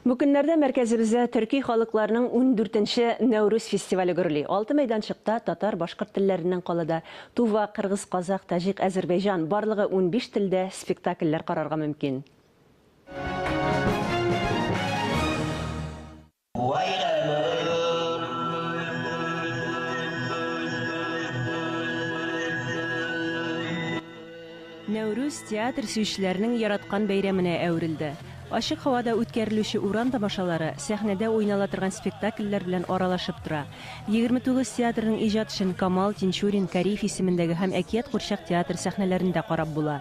Бу көннәрдә мәркәзебездә төрки халыкларының 14-нче Нәүрүз фестивале гөрли. 6 мәйданчыкта татар, башкорт телләреннән калада Тува, кыргыз, казак, тәҗик, Азәрбайҗан барлыгы 15 телдә спектакльләр карарга мөмкин. Нәүрүз театр сөючеләренең яраткан бәйрәменә әверелде. Ашык һавада үткәрелүче уран тамашалары сәхнәдә уйнала торган спектакльләр белән аралашып тора. 29 театрның иҗатчын Камал, Тинчурин, Кариф исемендәге һәм Әкият Курчак театр сәхнәләрендә карап була.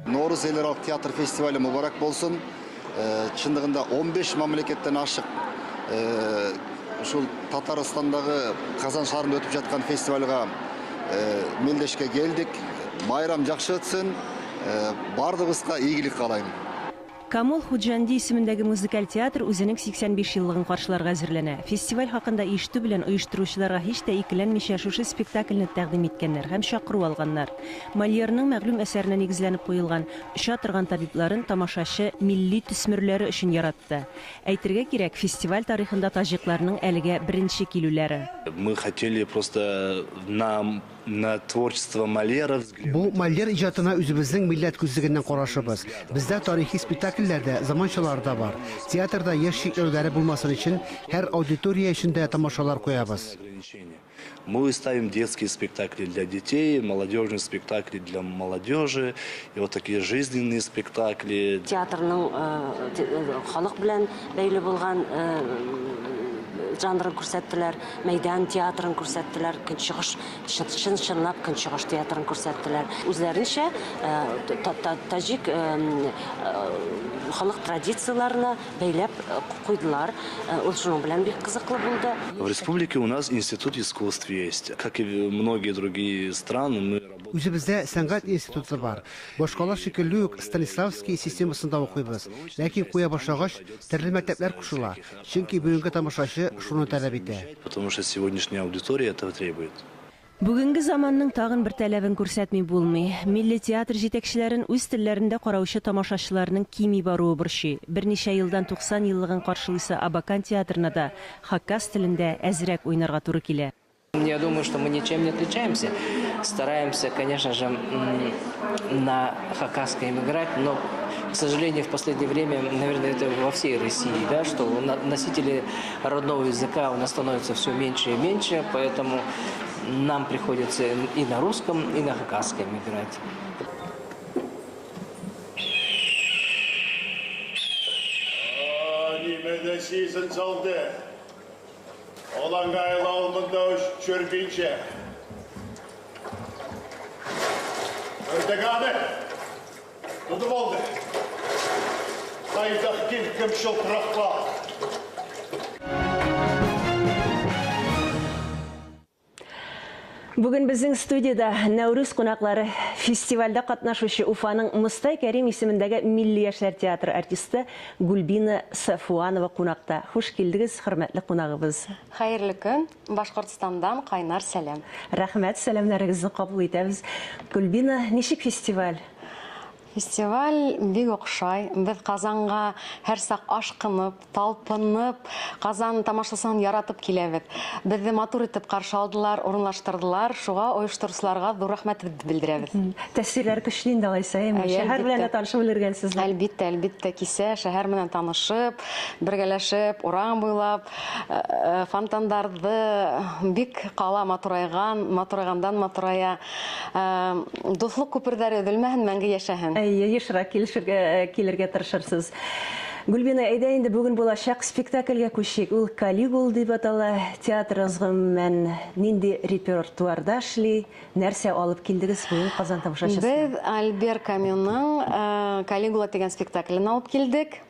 Норус Элералык театр фестивале мубарак болсын. Чындыгында 15 мамлекеттен ашык ушул Татарстандагы Казан шаарында өтүп жаткан фестивальга мелдешке келдик. Байрам жакшы өтсүн. Бардыгыбызга ийгилик каалайм. Камал Худжанди исемендәге музыкаль театр үзенең 85 еллыгын каршыларга әзерләнә. Фестиваль хакында ишетү белән оештыручыларга һич тә икеләнмичә шушы спектакльне тәкъдим иткәннәр һәм чакыру алганнар. Мольерның мәгълүм әсәренә нигезләнеп куелган «Оча торган табибларын» тамашачы милли төсмерләре өчен яратты. Әйтергә кирәк, фестиваль тарихында таҗикларның әлегә беренче килүләре. Мы хотели просто на творчество Мольера взглянуть. Бу Мольер иҗатына үзебезнең милләт күзлегеннән карашыбыз. Бездә тарихи спектакльләрдә, заманчаларда бар. Театрда яшь чикләүләре булмасын өчен һәр аудитория өчендә тамашалар куябыз. Мы ставим детские спектакли для детей, молодежные спектакли для молодежи, и вот такие жизненные спектакли. Театрның халык белән бәйле булган жанрын күрсәттеләр, мәйдан театрын күрсәттеләр, көнчыгыш чынлап көнчыгыш театрын күрсәттеләр. Үзләренчә таҗик халык традицияларына бәйләп куйдылар. Ул шуның белән бик кызыклы булды. В республике у нас институт искусств есть. Как и многие другие страны, мы работаем. Үзебездә сәнгать институты бар. Башкалар шикелле үк Станиславский системасында укыйбыз. Ләкин куя башлагач, төрле мәктәпләр кушыла. Чөнки бүгенге тамашачы шуны таләп итә. Потому что сегодняшняя аудитория этого требует. Бүгенге заманның тагын бер таләбен күрсәтми булмый. Милли театр җитәкчеләрен үз телләрендә караучы тамашачыларның кими баруы борчый. Берничә елдан 90 еллыгын каршылыйсы Абакан театрына да хаккас телендә әзрәк уйнарга туры килә. Я думаю, что мы ничем не отличаемся. Стараемся, конечно же, на хакасском играть, но, к сожалению, в последнее время, наверное, это во всей России, да, что носители родного языка у нас становится все меньше и меньше, поэтому нам приходится и на русском, и на хакасском играть. Олаңғайлы алмында жүргенше. Өрдеганы, тұды болды. Қайдақ келкім шылтырақ бар. Бүген безнең студияда Нәүрүз кунаклары фестивальдә катнашучы Уфаның Мустай Кәрим исемендәге Милли яшьләр театры артисты Гульбина Сафуанова кунакта. Хуш килдегез, хөрмәтле кунагыбыз. Хәерле көн. Башкортстандан кайнар сәлам. Рәхмәт, сәламнарыгызны кабул итәбез. Гульбина, ничек фестиваль? Фестиваль бик оҡшай. Беҙ Казанға һәр саҡ ашҡынып, талпынып, Казан тамашасын яратып киләбеҙ. Беҙҙе матур итеп ҡаршы алдылар, урынлаштырҙылар. Шуға ойоштороусыларға ҙур рәхмәтебеҙҙе белдерәбеҙ. Тәэсирҙәре көчле инде алайса, шәһәр белән дә танышып өлгөргәнсез. Әлбиттә, әлбиттә, кисә шәһәр менән танышып, бергәләшеп, урам буйлап, фонтандарҙы бик ҡала матурайғандан матурая. Дуҫлыҡ күперҙәре өҙөлмәһен, мәңге йәшәһен. Ешрак килергә тырышырсыз. Гульбина, әйдә инде бүген булачак спектакльгә күчик. Ул Калигул дип атала. Театрыбыз гомумән нинди репертуарда эшли? Нәрсә алып килдегез бүген Казан тамашачысы? Без Альбер Камюның Калигула дигән спектаклен алып килдек.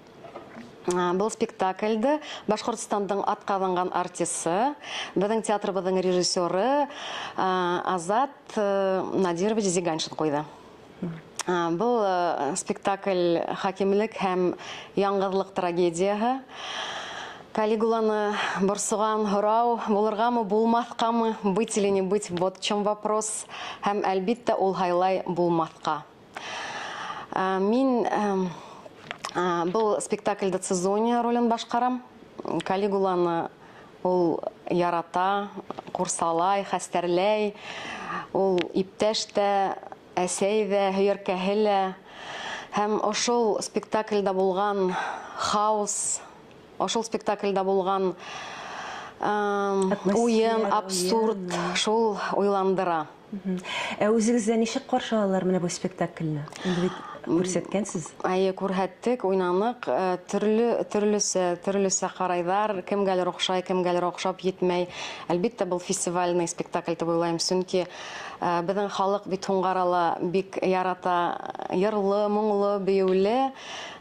Был спектакльді Башқұртстандың атқаҙанған артисты, біздің театрыбыҙҙың режиссеры Азат Надирович Зиганшин қойды. Бұл спектакль хакимлек һәм яңғыҙлыҡ трагедияһы. Калигуланы борсуған һорау, булырғамы, булмаҫҡамы, быть или не быть, вот в чем вопрос. Һәм әлбиттә ул һайлай булмаҫҡа. Мин Был спектакльда Цезония ролен башкарам. Калигуланы ул ярата, курсалай, хәстәрләй. Ул иптәш тә, әсәй ҙә, һөйәркәһе лә. Һәм ошол спектакльда булган хаос, ошол спектакльда булган уен, абсурд, шул уйландыра. Үзегездә ничек каршы алалар менә бу спектакльне? Инде бит күрсәткәнсез. Күрһәттек, уйнанык, төрлесе карайдар, кемгәлер охшай, кемгәлер охшап етмәй. Әлбиттә, был фестивальный спектакль дип уйлайм, чөнки безнең халык бит һуңгарала бик ярата, йырлы, моңлы, биюле.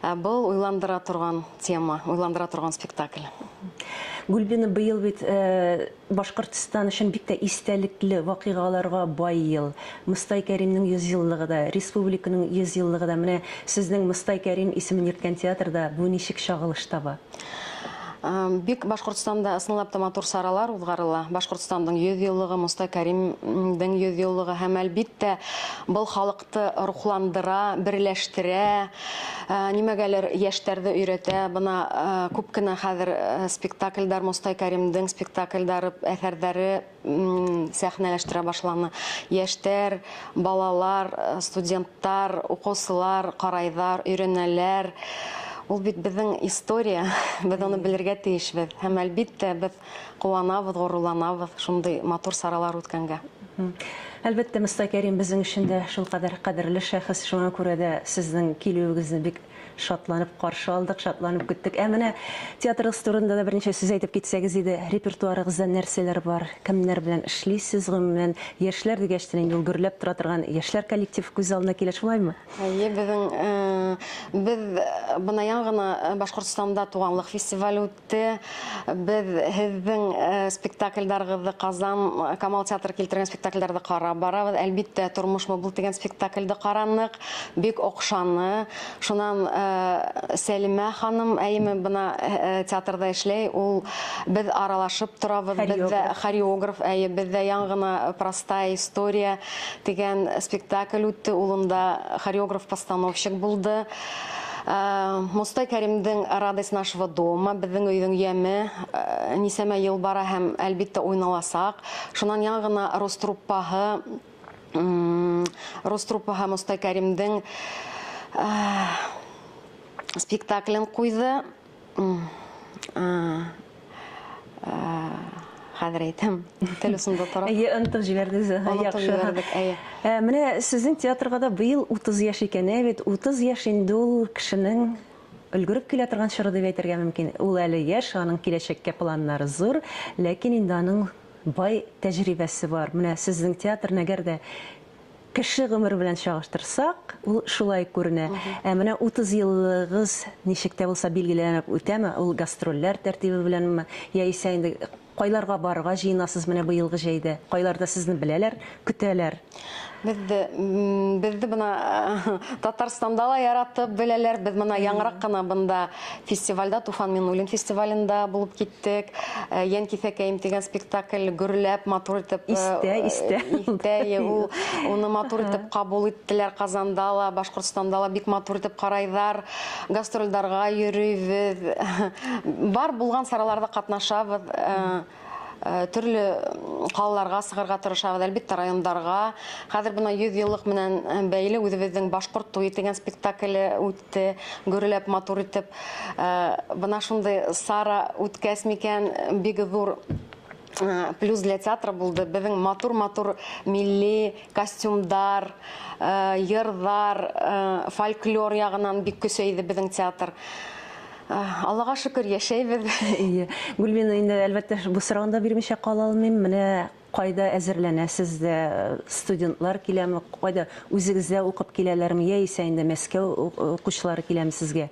Был уйландыра торган тема, уйландыра торган спектакль. Гүлбина, быел бит Башкортстан өчен бик тә истәлекле вакыйгаларга бай ел. Мостай Кәримнең 100-еллыгы да, республиканың 100-еллыгы да. Менә сезнең Мостай Кәрим исемен йөрткән театрда бу ничек чагылыш таба? Бик Башкортстанда ысынлап та матур саралар узгарыла. Башкортстандың 100-еллыгы, Мостай Кәримдең 100-еллыгы һәм әлбиттә был халыкты рухландыра, берләштерә, нимәгәлер яшьтәрҙе өйрәтә. Бына күп кенә хәзер спектакльләр, Мостай Кәримдең спектакльләре, әҫәрҙәре сәхнәләштерә башланы. Яшьтәр, балалар, студенттар, уҡыусылар, ҡарайҙар, өйрәнәләр. Ул бит безнең история, без аны белергә тейешбез. Һәм әлбиттә без куанабыз, горурланабыз шундай матур саралар үткәнгә. Әлбәттә, Мостай Кәрим безнең өчен дә шул кадәр кадерле шәхес, шуңа күрә дә сезнең килүегезне бик шатланып каршы алдык, шатланып көттек. Менә театрыгыз турында да берничә сүз әйтеп китсәгез иде. Репертуарыгызда нәрсәләр бар? Кемнәр белән эшлисез? Гомумән, яшьләр дигәчтен инде ул гөрләп тора торган яшьләр коллектив күз алдына килә, шулаймы? Без бына яңгына Башкортстанда туганлык фестивале үтте. Без һезнең спектакльләрегезне Казан Камал театры килтергән спектакльләрне карап барабыз. Әлбиттә, тормышмы бул дигән спектакльдә каранык, бик окшаны. Шуннан Сәлимә ханым, әйеме бына театрда эшләй, ул без аралашып торабыз, бездә хореограф, бездә яңгына простая история дигән спектакль үтте, улында хореограф-постановщик булды. Мостай Кәримдең радость нашего дома, безнең өйнең яме, нисәмә ел бара һәм әлбиттә уйналасак. Шуннан яңгына Роструппаһы Мостай Кәримдең спектаклен куйды. Хәзер әйтәм, телефонда тора. Онытып җибәрдегез. Яхшы. Менә сезнең театрга да быел 30 яшь икән, бит 30 яшь инде ул кешенең өлгөрүп килә торган чоры дип әйтергә мөмкин. Ул әле яшь, аның киләчәккә планнары зур, ләкин инде аның бай тәҗрибәсе бар. Менә сезнең театр нәгәр дә кеше гомере белән чагыштырсак, ул шулай күренә. Менә 30 еллыгыз ничек тә булса билгеләнеп үтәме? Ул гастрольләр тәртибе беләнме? Яисә инде кайларга барырга җыенасыз менә быелгы җәйдә? Кайларда сезне беләләр, көтәләр? Безде бына Татарстанда ла яратып беләләр. Без бына яңрак кына бында фестивальдә, Туфан Миннуллин фестивалендә булып киттек. Ян кифәкәем дигән спектакль гөрләп, матур итеп истә. Уны матур итеп кабул иттеләр Казанда ла, Башкортстанда ла бик матур итеп карайдар. Гастрольләргә йөрибез. Бар булган сараларда катнашабыз. Төрле калаларга сыгарга тырышабыз, әлбиттә райондарга. Хәзер бына 100 еллык менән бәйле үзебезнең Башкорт туе дигән спектакль үтте, гөрләп матур итеп. Бына шундый сара үткәс микән, бик зур плюс для театра булды. Безнең матур милли костюмдар, йырдар, фольклор ягыннан бик көсәйде безнең театр. Аллаға шөкер, яшәйбез. Гүлбина, инде әлбәттә бу сорауны бирмичә кала алмыйм. Менә кайда әзерләнәсез дә, студентлар киләме, кайда үзегездә укып киләләрме, яисә инде Мәскәү укучылары киләме сезгә?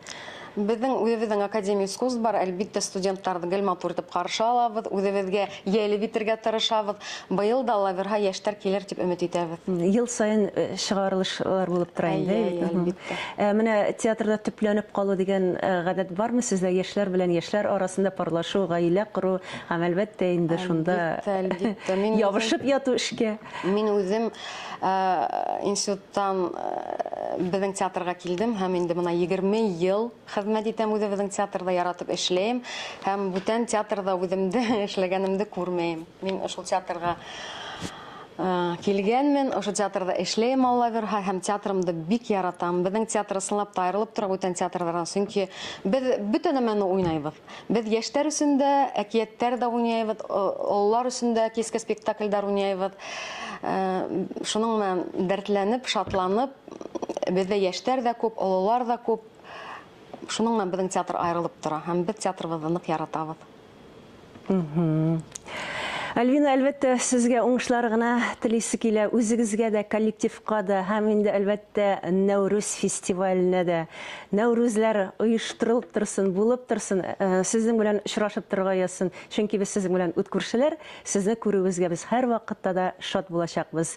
Үзебезнең академия искусств бар, әлбиттә студентларны гел матур итеп каршы алабыз, үзебезгә ялеп итәргә тырышабыз. Быел да Аллаһ яшьтәр килер дип өмет итәбез. Ел сайын чыгарылышлар булып тора инде. Менә театрда төпләнеп калу дигән гадәт бармы сездә? Яшьләр белән яшьләр арасында парлашу, гаилә кору, һәм әлбәттә инде шунда ябышып яту эшкә. Мин үзем институттан безнең театрга килдем һәм инде моны 20 ел хезмәт итәм, үзебезнең театрда яратып эшләйм һәм бүтән театрда үземдә эшләгәнемне күрмәйм. Мин шул театрга килгәнмен, ошо театрда эшләйм, Алла бирһә, һәм театрымды бик яратам. Безнең театр ысынлап та аерылып тора бүтән театрдардан, чөнки без бөтен нәмәне уйнайбыз. Без яшьтәр өчен дә әкияттәр дә уйнайбыз, оллар өчен дә киске спектакльләр уйнайбыз. Шуның менән дәртләнеп, шатланып, бездә яшьтәр дә күп, олылар да күп. Шуның менән безнең театр аерылып тора, һәм без театрыбызны нык яратабыз. Альвина, әлбәттә, сезгә уңышлар гына телисе килә, үзегезгә дә, коллективка да, һәм инде әлбәттә Нәүрүз фестиваленә дә. Нәүрүзләр оештырылып торсын, булып торсын, сезнең белән очрашып торырга язсын, чөнки без сезнең белән үт күршеләр, сезне күрүебезгә без һәр вакытта да шат булачакбыз.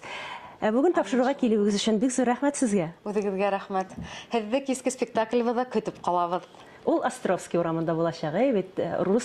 Бүген тапшыруга килүегез өчен бик зур рәхмәт сезгә. Үзегезгә рәхмәт. Һеҙҙе киске спектаклебыҙҙа көтөп ҡалабыҙ. Ул Островский урамында булачак, бит рус